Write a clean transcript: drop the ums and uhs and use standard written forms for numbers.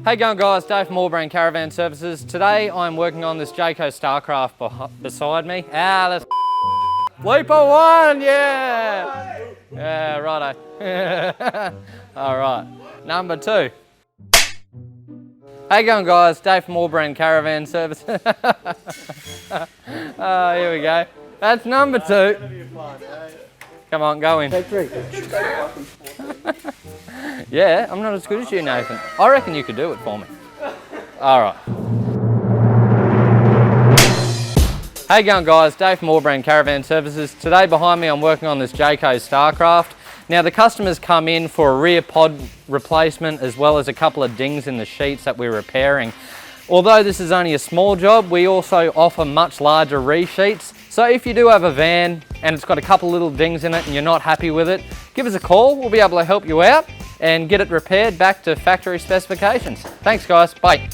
Hey going guys, Dave from AllBrand Caravan Services. Today I'm working on this Jayco Starcraft beside me. Let's Leaper one, yeah! Yeah, righto. All right, number 2. Hey going guys, Dave from AllBrand Caravan Services. Here we go. That's number 2. Come on, go in. Take 3. Yeah, I'm not as good as you, Nathan. I reckon you could do it for me. All right. Hey going guys, Dave from AllBrand Caravan Services. Today behind me I'm working on this Jayco Starcraft. Now the customers come in for a rear pod replacement as well as a couple of dings in the sheets that we're repairing. Although this is only a small job, we also offer much larger resheets. So if you do have a van and it's got a couple little dings in it and you're not happy with it, give us a call. We'll be able to help you out and get it repaired back to factory specifications. Thanks guys, bye.